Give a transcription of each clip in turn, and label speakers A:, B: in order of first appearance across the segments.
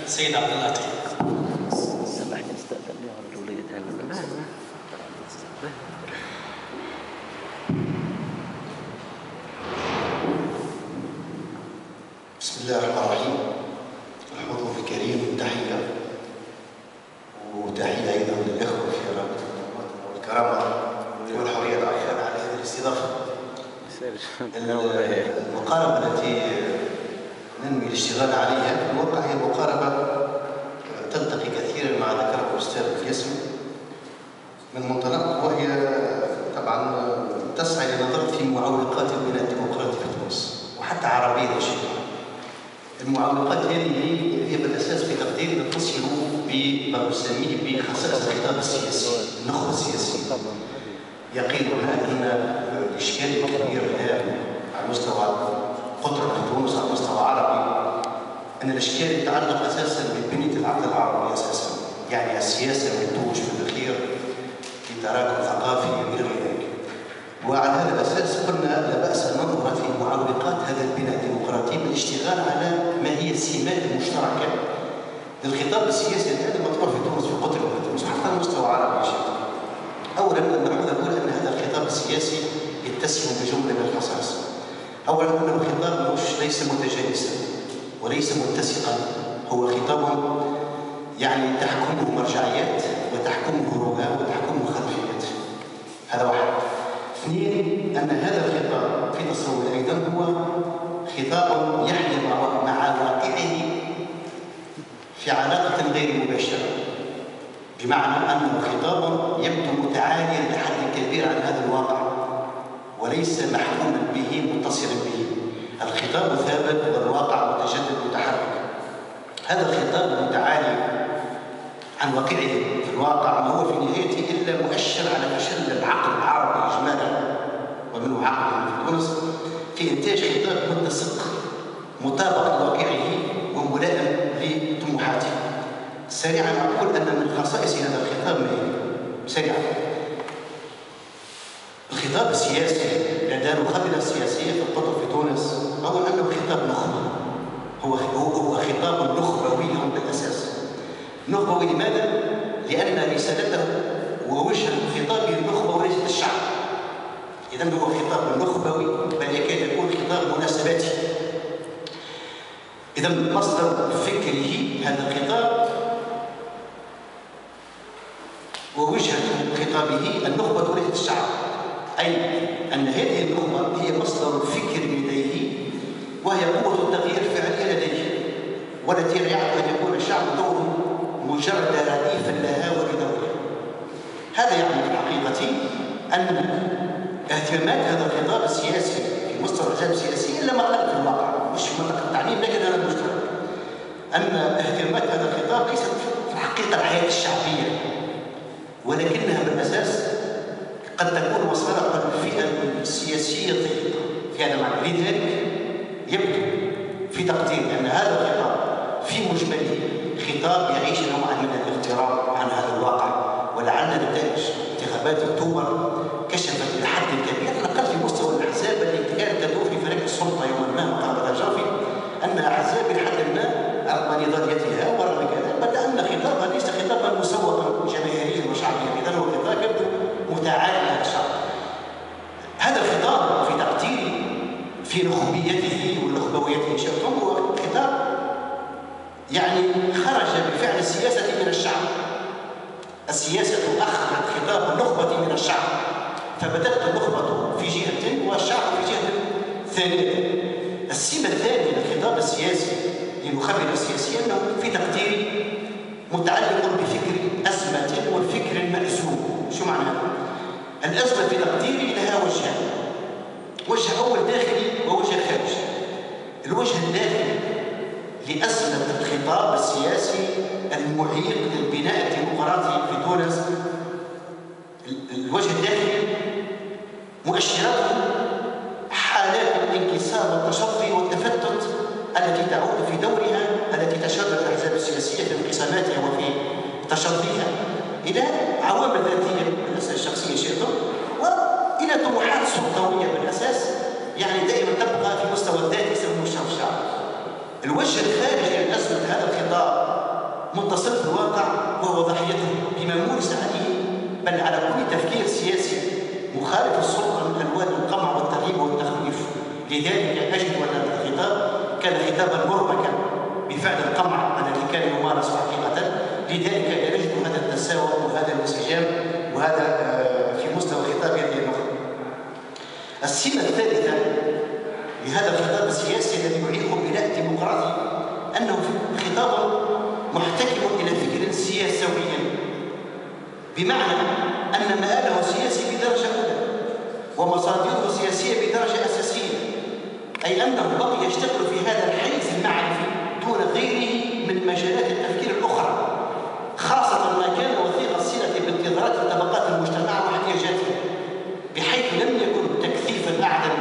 A: السيد عبد اللطيف.
B: سامحني استأذن لي على الوليد هلا.
C: بسم الله الرحمن الرحيم. الحضور الكريم تحية، وتحية أيضا للإخوة في رابطة المواطنة والكرامة والحرية العامة على هذه الاستضافة. المقاربة التي ننوي الاشتغال عليها في الواقع هي مقاربة تلتقي كثيرا مع ذكره الأستاذ الياسم من منطلق، وهي طبعا تسعى لنظر في معوقات البناء الديمقراطي في تونس وحتى عربيا بشكل. المعوقات هذه هي بالاساس في تقديري تتصل بما اسميه بخصائص الخطاب السياسي، النخبه السياسيه. يقيننا ان الاشكال الكبير الان على مستوى قطر في تونس على مستوى عربي، ان الاشكال يتعلق اساسا ببنيه العقل العربي اساسا، يعني السياسه والتوج في الاخير في تراكم ثقافي غير ذلك. وعلى هذا الاساس قلنا لا باس ان ننظر في معوقات هذا البناء الديمقراطي بالاشتغال على ما هي السمات المشتركه للخطاب السياسي الان المطروح في تونس، في قطر وفي تونس حتى على مستوى عربي بشكل. اولا الملحوظه الاولى ان هذا الخطاب السياسي يتسم بجمله من الخصائص. اولا انه الخطاب ليس متجانسا وليس متسقا، هو خطاب يعني تحكمه مرجعيات وتحكمه رؤى وتحكمه خلفيات. هذا واحد. اثنين، ان هذا الخطاب في تصوري ايضا هو خطاب يحيا مع واقعه في علاقه غير مباشره، بمعنى انه خطاب يبدو متعاليا بحد كبير عن هذا الواقع وليس محكوما به متصلا به. الخطاب ثابت والواقع متجدد متحرك. هذا الخطاب المتعالي عن واقعه في الواقع ما هو في نهايته الا مؤشر على فشل العقل العربي اجمالا ومنه عقل في تونس في انتاج خطاب متسق مطابق لواقعه وملائم لطموحاته. سريعا اقول ان من خصائص هذا الخطاب ما هي؟ سريعا، الخطاب السياسي لدى الخبرة السياسية في القطر في تونس أولا أنه خطاب نخبة، هو خطاب نخبوي بالأساس. نخبوي لماذا؟ لأن رسالته ووجه خطابه النخبة وليست الشعب. إذا هو خطاب نخبوي بل يكاد يكون خطاب مناسباتي. إذا مصدر فكره هذا الخطاب ووجهة خطابه النخبة وليست الشعب، أي أن هذه النخبة هي مصدر الفكر لديه وهي قوة التغيير الفعلية لديه، والتي لا يعد أن يكون الشعب دوره مجرد رديفا لها ولدورها. هذا يعني في الحقيقة أن اهتمامات هذا الخطاب السياسي في مستوى الأحزاب السياسية إلا ما قل في الواقع، مش منطقة التعليم لكن هذا المشترك، أن اهتمامات هذا الخطاب ليست في الحقيقة الحياة الشعبية، ولكنها بالأساس قد تكون مصدر الفئة السياسية الضيقة في هذا المعنى. لذلك يبدو في تقديري أن هذا الخطاب في مجمله خطاب يعيش نوعا من الاغتراب عن هذا الواقع، ولعل نتائج انتخابات اكتوبر كشفت الى حد كبير على الاقل في مستوى الاحزاب التي كانت تدور في فريق السلطه يوما ما مقابله الجوفي ان احزاب الى حد ما رغم نضاليتها ورغم كذا بدا ان خطابها ليس خطابا مسوقا جماهيريا وشعبيا، اذا هو خطاب يبدو متعالي مع الشعب. هذا الخطاب في تقديري في نخبيته ونخبويته شئتم هو خطاب يعني خرج بفعل السياسة من الشعب. السياسة أخذت خطاب النخبة من الشعب، فبدأت النخبة في جهة والشعب في جهة ثانية. السمة الثانية للخطاب السياسي للمخبر السياسي أنه في تقديري متعلق بفكر أزمة والفكر المأزوم. شو معنى هذا؟ الأزمة في تقديري لها وجهان، وجه أول داخلي ووجه خارجي. الوجه الداخلي لأزمة الخطاب السياسي المعيق للبناء الديمقراطي في تونس. الوجه الداخلي مؤشراته حالات الانكسار والتشظي والتفتت التي تعود في دورها التي تشهدها الأحزاب السياسية في انقساماتها وفي تشظيها إلى عوامل ذاتية بالأساس الشخصية شئتم، وإلى طموحات سلطوية بالأساس يعني دائما تبقى في مستوى الذات يسموه الشعب. الوجه الخارجي لأزمة هذا الخطاب متصل بالواقع وهو ضحيته بما مورس عليه، بل على كل تفكير سياسي مخالف السلطة من ألوان القمع والترهيب والتخويف. لذلك أجد أن الخطاب كان خطابا مربكا بفعل القمع الذي كان يمارس حقيقة. لذلك نجد هذا التساوى وهذا الانسجام، وهذا في مستوى خطاب هذه النخبة. السمة الثالثة لهذا الخطاب السياسي الذي يعيق بناء ديمقراطي أنه خطاب محتكم إلى فكر سياسوي، بمعنى أن مآله سياسي بدرجة أولى ومصادره سياسية بدرجة أساسية، أي أنه بقي يشتغل في هذا الحيز المعرفي دون غيره من مجالات التفكير الأخرى، خاصة ما كان وثيق الصلة بانتظارات طبقات المجتمع واحتياجاتها، بحيث لم يكن تكثيفا أعظم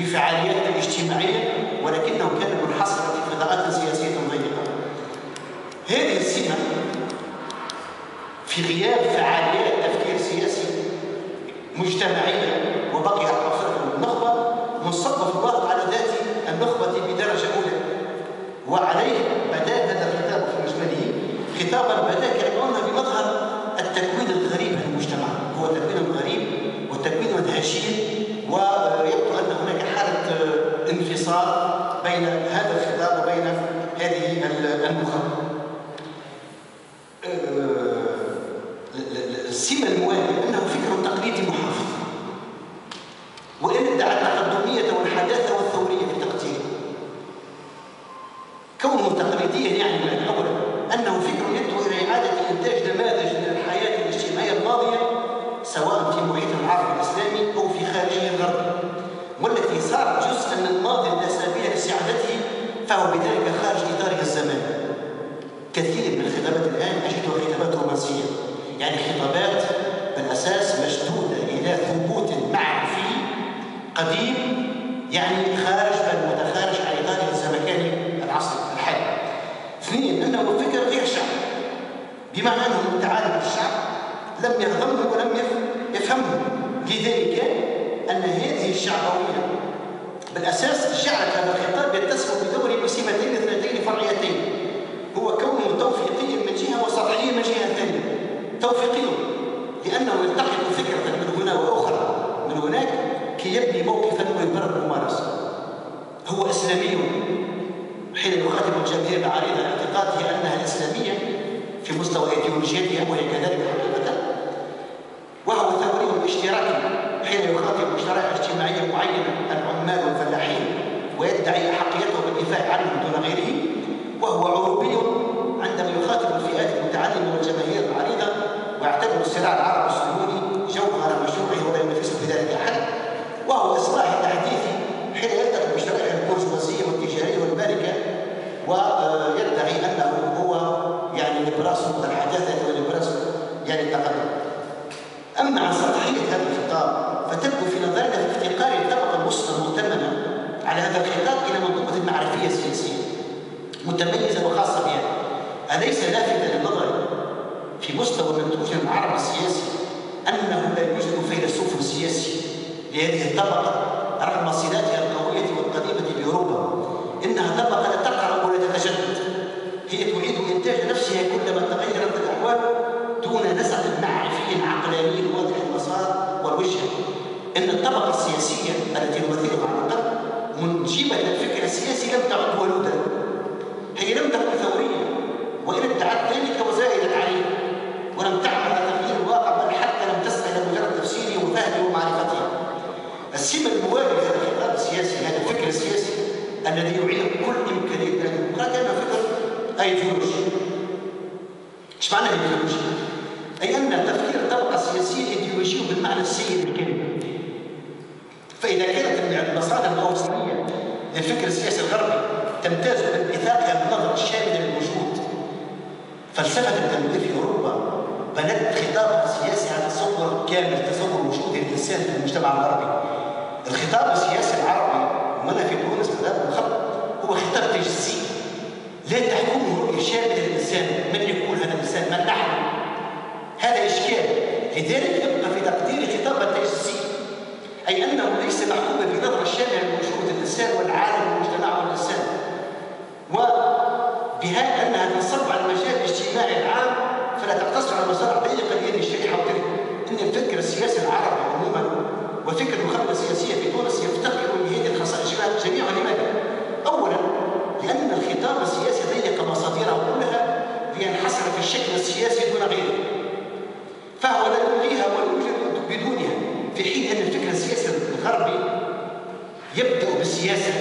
C: لفعاليات اجتماعية، ولكنه كان منحصرا في فضاءات سياسية ضيقة. هذه السمة في غياب فعاليات تفكير سياسي مجتمعية وبقي على النخبة منصب في الواقع على ذات النخبة بدرجة أولى، وعليه بدا هذا الخطاب في مجمله خطابا بدا كأنه بمظهر التكوين الغريب للمجتمع، هو تكوين غريب وتكوين هشيم، ويبدو أن هناك حالة انفصال بين هذا الخطاب وبين هذه النخبة. السمة الموالية أنه فكر تقليدي محافظ، وإن ادعى التقدمية والحداثة والثورية في تقديره. كونه تقليديا يعني من أولا أنه فكر يدعو إلى إعادة إنتاج نماذج من الحياة الاجتماعية الماضية سواء في محيط العالم الإسلامي أو في خارجه الغربي، والتي صارت جزءا من الماضي لا سبيل لاستعادته، فهو بذلك خارج إطاره الزمان. كثير من الخطابات الآن أجدها خطابات رومانسية، يعني خطابات بالأساس مشدودة إلى ثبوت معرفي قديم، يعني خارج بل متخارج عن إطاره الزمكاني العصر الحالي. اثنين، أنه فكر غير شعبي، بمعنى أنه متعالم الشعب لم يهضمه ولم يفهمه، لذلك أن هذه الشعبوية بالأساس جعلت هذا الخطاب يتسم بدوره بسمتين اثنتين فرعيتين، هو كونه توفيقيا من جهة وسطحيا من جهة ثانية. توفيقي لأنه يلتقط فكرة من هنا وأخرى من هناك كي يبني موقفا ويبرر الممارسة. هو إسلامي حين يخاطب الجماهير العريضة اعتقاده أنها الإسلامية في مستوى إيديولوجيتها وهي كذلك حقيقة، وهو ثوري اشتراكي حين يخاطب شرائح اجتماعية معينة العمال والفلاحين ويدعي أحقيته بالدفاع عنهم دون غيره، وهو عروبي عندما يخاطب الفئات المتعلمة والجماهير العريضة ويعتبر الصراع العربي الصهيوني جوهر مشروعه ولا ينافسه في ذلك أحد، وهو إصلاح تحديثي حين يلتقي بشرائح البرجوازية والتجارية والمالكة ويدعي أنه هو يعني لبراس الحداثة ولبراس يعني التقدم. أما عن سطحية هذا الخطاب فتبدو في نظرنا في افتقار الطبقة الوسطى المؤتمنة على هذا الخطاب إلى منظومة معرفية سياسية متميزة وخاصة بها. أليس لافتا للنظر في مستوى منتوج العربي السياسي أنه لا يوجد فيلسوف سياسي لهذه الطبقة رغم صلاتها القوية والقديمة بأوروبا؟ إنها طبقة لا تقرأ ولا تتجدد، هي تعيد إنتاج نفسها كلما تغيرت الأحوال دون نسق معرفي عقلاني واضح المسار والوجهة. إن الطبقة السياسية التي نمثلها على الأقل منجبة الفكر السياسي لم تعد ولودا، هي لم تكن ثورية وإن ادعت ذلك وزايدت عليه، ولم تعمل على تغيير الواقع بل حتى لم تسعى إلى مجرد تفسيره وفهمه ومعرفته. السمة الموالية لهذا الخطاب السياسي، هذا الفكر السياسي الذي يعيد كل إمكانية الديمقراطية أنه فكر أيديولوجي. إيش معنى أيديولوجي؟ أي أن تفكير الطبقة السياسية أيديولوجي بالمعنى السيء للكلمة. فإذا كانت المصادر الأوسطية للفكر السياسي الغربي تمتاز بانبثاقها بالنظر الشامل للوجود، فلسفة التنوير في أوروبا بنت خطابها السياسي على تصور كامل، تصور وجود الإنسان في المجتمع الغربي. الخطاب السياسي العربي ومنها في تونس خطاب الخط هو خطاب تجسيدي لا تحكمه رؤية شاملة للإنسان، من يكون هذا الإنسان؟ من نحن؟ هذا إشكال. لذلك يبقى في تقدير خطابا تجسيدي، أي أنه ليس محكوما بنظرة الشاملة لوجود الإنسان والعالم والمجتمع والإنسان، وبها أنها تنصب على وفكر النخبة السياسية في تونس يفتقر لهذه الخصائص جميعا. لماذا؟ أولا لأن الخطاب السياسي ضيق مصادره كلها لينحصر في الشكل السياسي دون غيره، فهو لا يلغيها ولا يوجد بدونها، في حين أن الفكر السياسي الغربي يبدأ بالسياسة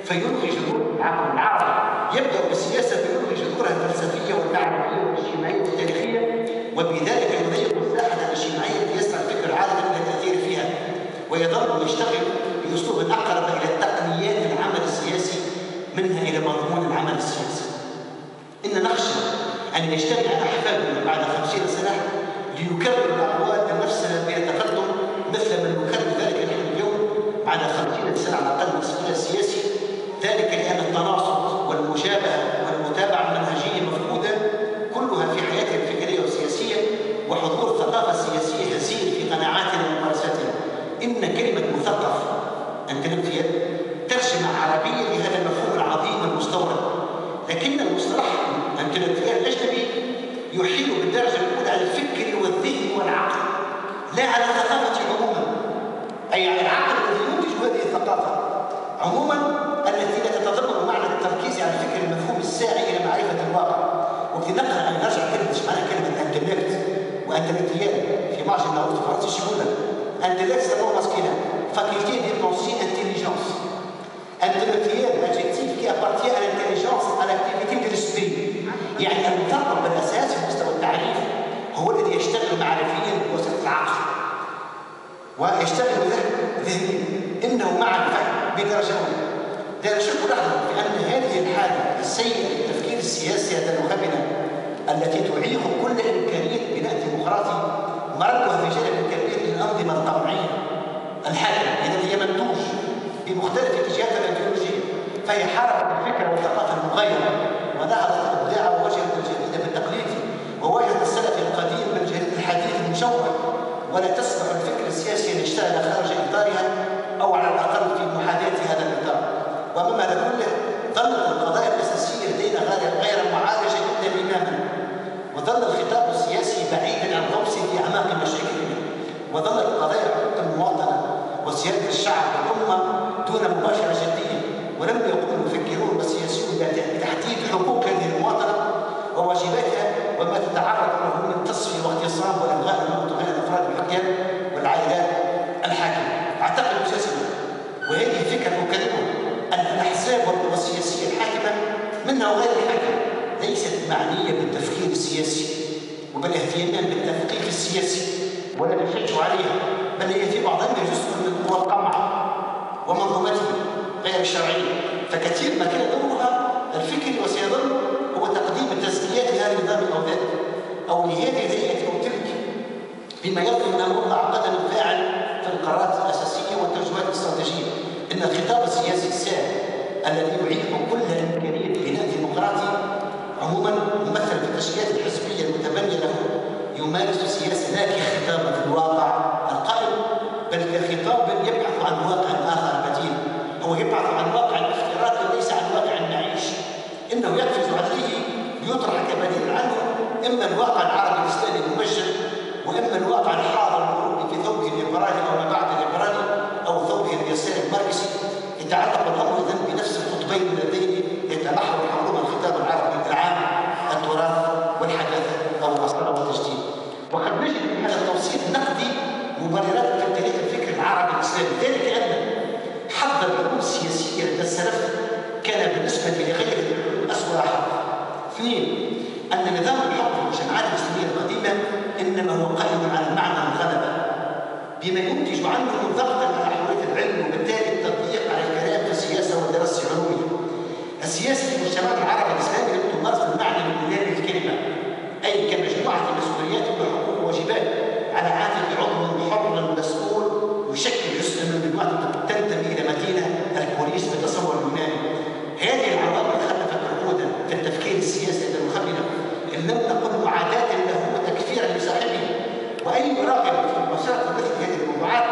C: فيلغي جذور العقل العربي، يبدأ بالسياسة فيلغي جذورها الفلسفية والمعرفية والاجتماعية والتاريخية، وبذلك يضيق الساحة الاجتماعية التي يسعى الفكر العالمي إلى التأثير فيها، ويظل يشتغل بأسلوب أقرب إلى تقنيات العمل السياسي منها إلى مضمون العمل السياسي. إن نخشى أن يجتمع أحفادنا بعد 50 سنة ليكرر الأقوال نفسها بلا تقدم مثل ما نكرر ذلك نحن اليوم بعد 50 سنة على الأقل من السجل السياسي، ذلك لأن التناصت والمشابهة والمتابعة المنهجية مفقودة كلها في حياتنا الفكرية والسياسية، وحضور ثقافة سياسية هزيل في قناعاتنا وممارساتنا. إن كلمة مثقف انتلكتوال ترجمة عربية لهذا المفهوم العظيم المستورد، لكن المصطلح انتلكتوال الأجنبي يحيل بالدرجة الأولى على الفكر والذهن والعقل لا على الثقافة عموما، أي على العقل الذي ينتج هذه الثقافة عموما التي لا تتضمن معنى التركيز على الفكر المفهوم الساعي إلى معرفة الواقع. وفي نقرأ أن نرجع كلمة معنى كلمة انتلكت وانتلكتيال في معجم الناروت الفرنسي يقول لك انتلكت c'est non masculin, faculté de penser intelligence. Intellectuel, adjectif qui appartient à l'intelligence, à l'activité de l'esprit. يعني المثقف بالأساس في مستوى التعريف هو الذي يشتغل معرفيا بواسطة العقل ويشتغل ذهنيا، إنه مع الفهم بدرجة أولى. لا شك لحظة بأن هذه الحالة السيئة للتفكير السياسي النخبنا التي تعيق كل إمكانية بناء ديمقراطي مردها في جانب كبير للأنظمة الطبيعية الحاكمة، إذا هي منتوج بمختلف اتجاهاتها الأيديولوجية، فهي حاربت الفكر والثقافة المغايرة ونهضت الإبداع ووجهت الجديد بالتقليد وواجهت السلف القديم بالجديد الحديث المشوه، ولا تسمح الفكر السياسي أن يشتغل خارج إطارها أو على الأقل في محاذاة هذا الإطار. وأمام هذا كله ظلت القضايا الأساسية لدينا غير معالجة إلا إماما، وظل الخطاب السياسي بعيدا عن غوصه في أعماق مشاكلنا، وظلت قضايا حقوق المواطنة وسيادة الشعب والأمة دون مباشرة جدية، ولم يقوم المفكرون والسياسيون بتحديد حقوق هذه المواطنة وواجباتها وما تتعرض له من تصفية واغتصاب والإلغاء الموت غير الأفراد بحقها والعائلات الحاكمة. أعتقد أساسا وهذه فكرة أكلمها أن الأحزاب والسياسية الحاكمة منها وغير الحاكمة ليست معنية بالتفكير السياسي وبالاهتمام بالتثقيف السياسي ولا بالحج عليها، بل هي في بعضها جزء من قوى القمع ومنظومته غير الشرعية، فكثير ما كان دورها الفكري وسيظل هو تقديم التزكيات لهذا النظام أو ذاك أو لهذه الهيئة أو تلك، بما يضمن أن وضع قدم فاعل في القرارات الأساسية والتوجهات الاستراتيجية. إن الخطاب السياسي السائد الذي يعيق كل إمكانية بناء ديمقراطي عموما ممثل في التشكيلات الحزبية المتبنية له يمارس سياسة لا كخطاب في الواقع القائم، بل كخطاب يبحث عن واقع آخر بديل، هو يبحث عن واقع افتراضي وليس عن واقع نعيش، إنه يقفز عليه ليطرح كبديل عنه إما الواقع العربي الإسلامي الممجد وإما الواقع الحاضر الأوروبي في ثوبه الليبرالي أو ما بعد الليبرالي أو ثوبه اليساري الماركسي. يتعلق الأمر إذن بنفس القطبين اللذين يتمحور حولهما الخطاب العربي العام التراث والحداثة أو الأصالة والتجديد. وقد نجد في هذا التوصيف نقدي مبررات في تاريخ الفكر العربي الإسلامي، ذلك أن حظ الحلول السياسية لدى السلف كان بالنسبة لغير الحلول أسوأ حظ. اثنين، أن نظام الحكم في الجماعات الإسلامية القديمة إنما هو قائم على معنى الغلبة بما ينتج عنه ضغطا على حرية العلم وبالتالي التضييق على الكلام في السياسة والدراسة العلوية. السياسة في المجتمع العربي الإسلامي لم تمارس بالمعنى اليوناني للكلمة، أي كمجموعة مسؤوليات وحقوق وواجبات على عاتق عضو حر مسؤول يشكل جزء من مجموعة تنتمي إلى مدينة البوليس بالتصور اليوناني. هذه العوامل خلفت عقودا في التفكير السياسي المخبرة إن لم تكن معاداة له وتكفيرا لصاحبه، وأي راغب في مسيرة مثل هذه الموضوعات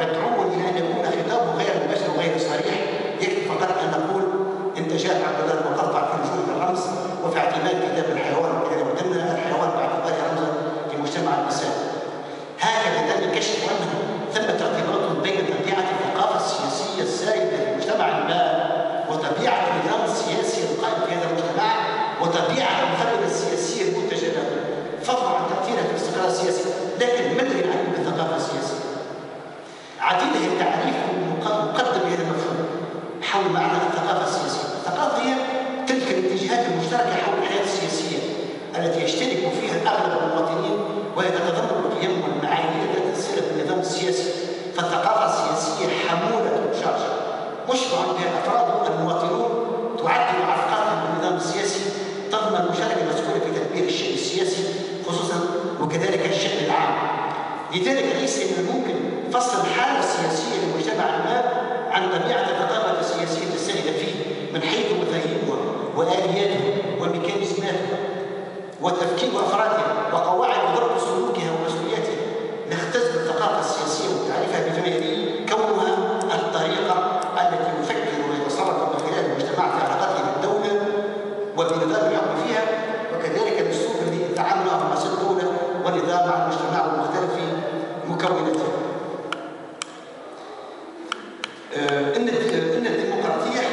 C: مدعو إلى أن يكون خطابه غير مباشر وغير صريح، يكفي فقط أن نقول انتاجات عبد الله المقطع في نجوم الرمز وفي اعتماد كتاب الحيوان الذي ودنا الحيوان باعتباره رمزا في مجتمع السياسية حمولة شارجة مشبع بها أفراد المواطنون تعدل علاقاتهم بالنظام السياسي، تضمن المشاركة المسؤولة في تدبير الشأن السياسي خصوصا وكذلك الشأن العام. لذلك ليس من الممكن فصل الحالة السياسية لمجتمع ما عن طبيعة الثقافة السياسية السائدة فيه من حيث مفاهيمها وآلياتها وميكانيزماتها وتفكير أفرادها وقواعد وضبط سلوكها ومسؤولياتها. نختزل الثقافة السياسية وتعريفها بفنية كونها الطريقة التي يفكر ويتصرف من خلال المجتمع في علاقته بالدولة وبنظام الحكم فيها، وكذلك الأسلوب الذي يتعامل مع مؤسسات الدولة ونظام مع المجتمع ومختلف مكوناته. إن الديمقراطية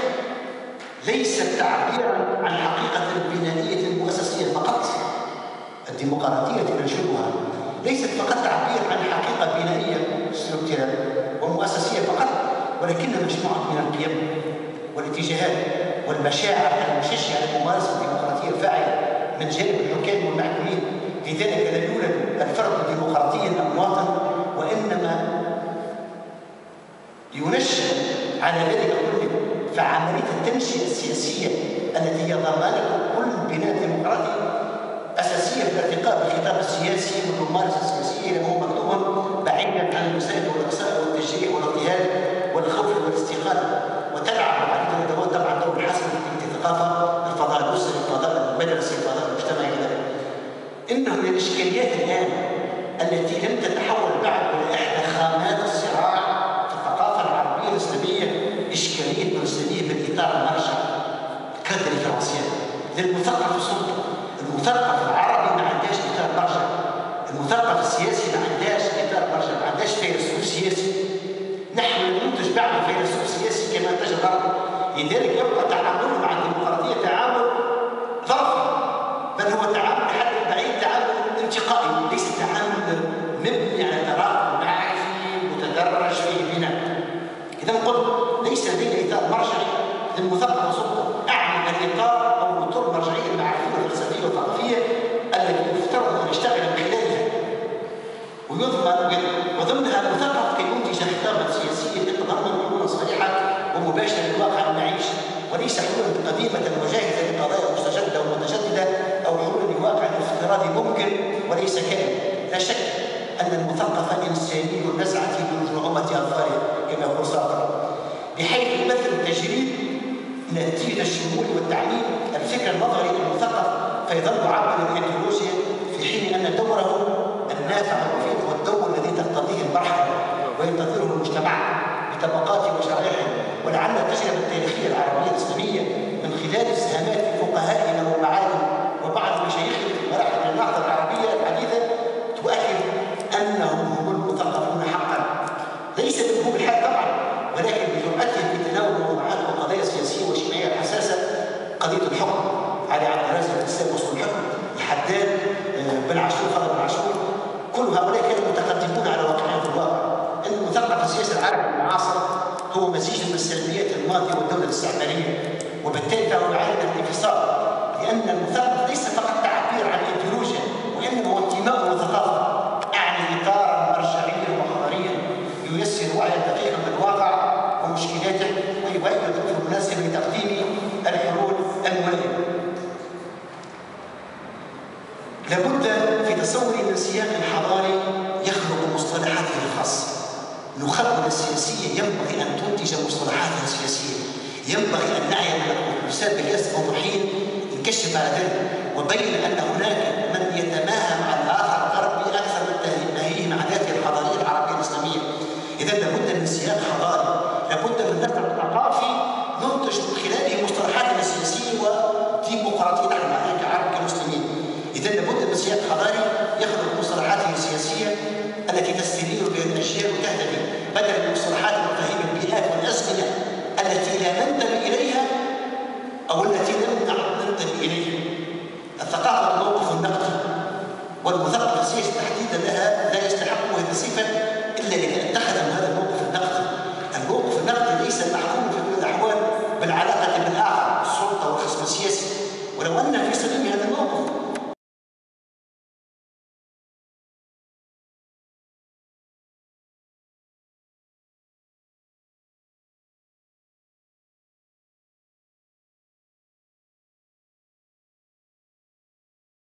C: ليست تعبيرا عن حقيقة بنائية مؤسسية فقط. الديمقراطية التي ننشدها ليست فقط تعبير عن حقيقة بنائية ستركتورال ومؤسسية فقط، ولكنها مجموعة من القيم والاتجاهات والمشاعر المشجعة لممارسة الديمقراطية الفاعلة من جانب الحكام والمحكومين. لذلك لا يولد الفرد ديمقراطيا المواطن، وإنما ينشأ على ذلك كله. فعملية التنشئة السياسية التي هي ضمانة كل بناء ديمقراطي أساسية في الارتقاء بالخطاب السياسي والممارسة السياسية لما هو مكتوب بعيدا عن المسائل والإقصاء والتشريع والاضطهاد والخوف والاستقالة، وتلعب على الأدوات طبعا دور حسن في الثقافة، الفضاء الأسري، الفضاء المدرسي، الفضاء المجتمعي كذلك. إنه من الإشكاليات الآن التي لم تتحول بعد إلى إحدى خامات الصراع في الثقافة العربية الإسلامية إشكالية الإسلامية بالإطار المرجع كادر الفرنسيين للمثقف السلطة. المثقف العربي ما عندهاش إطار مرجع، المثقف السياسي ما عندهاش إطار مرجع، ما عندهاش فيلسوف سياسي. نحن ننتج بعض فيلسوف سياسي كما انتج الغرب، لذلك يبقى تعاملنا مع الديمقراطية تعامل ظرفي، بل هو تعامل لحد بعيد تعامل انتقائي، ليس تعامل مبني على تراكم معرفي متدرج فيه بناء. إذا نقول ليس لدينا إطار مرجعي للمثقف السلطة، أعني الإطار أو الأطر المرجعية المعرفية والفلسفية والثقافية التي يفترض أن يشتغل من خلالها ويضمن وضمنها المثقف كي ينتج خطابا سياسيا يتضمن حلولا صريحة ومباشرة للواقع المعيش، وليس حلولا قديمة وجاهزة لقضايا مستجدة ومتجددة أو حلول لواقع افتراضي ممكن وليس كائن. لا شك أن المثقف إنساني النزعة بنجوعمة أظفاره كما يقول سارتر، بحيث يمثل التجريد نتيجة الشمول والتعميم الفكر النظري للمثقف، فيظل عبر الإيديولوجيا في حين أن دوره النافع والمفيد هو الدور الذي تقتضيه المرحلة وينتظره المجتمع بطبقاته وشرائحه. ولعل التجربة التاريخية العربية الإسلامية من خلال اسهامات فقهائنا ومعالم وبعض مشايخنا في مراحل النهضة العربية الحديثة تؤكد أنهم هم المثقفون حقا، ليس منهم الحال طبعا، ولكن بجرأتهم في تناول موضوعات وقضايا سياسية واجتماعية حساسة. قضية الحكم، علي عبد الرازق الإسلام وصول الحكم، الحداد، بن عاشور، فضل بن عاشور، كل هؤلاء كانوا متقدمون على واقعهم الواقع. أن المثقف السياسي العربي المعاصر هو مزيج من السلبيات الماضية والدولة الاستعمارية، وبالتالي فهو يعاني من الانفصال، لأن المثقف ليس فقط تعبير عن ايديولوجيا، وإنما هو انتماء وثقافة، أعني إطارا مرجعيا وحضاريا ييسر وعيا دقيقا بالواقع ومشكلاته ويبين الظروف المناسبة لتقديم الحلول الملائمة. لابد في تصوري من سياق حضاري يخلق مصطلحاته الخاصة. نخبة السياسية ينبغي أن تنتج مصطلحاتها السياسية، ينبغي أن نعي أن الأستاذ بلياس موضوعين انكشف على ذلك وبين أن هناك من يتماهى مع الآخر الغربي أكثر من تماهيه مع ذاته الحضارية العربية الإسلامية. إذا لابد من سياق حضاري، لابد من نقد ثقافي ننتج من خلاله مصطلحاتنا السياسية وديمقراطية نحن معنا كعرب كمسلمين. إذا لابد من سياق حضاري يخلق مصطلحاته السياسية التي تستنير بها الأشياء وتهتدي بدل من مصطلحات ومفاهيم البيئات والأزمنة التي لا ننتمي إليها أو التي لم ننتمي إليها. الثقافة موقف النقد، والمثقف السياسي تحديدا لها لا يستحق هذه الصفة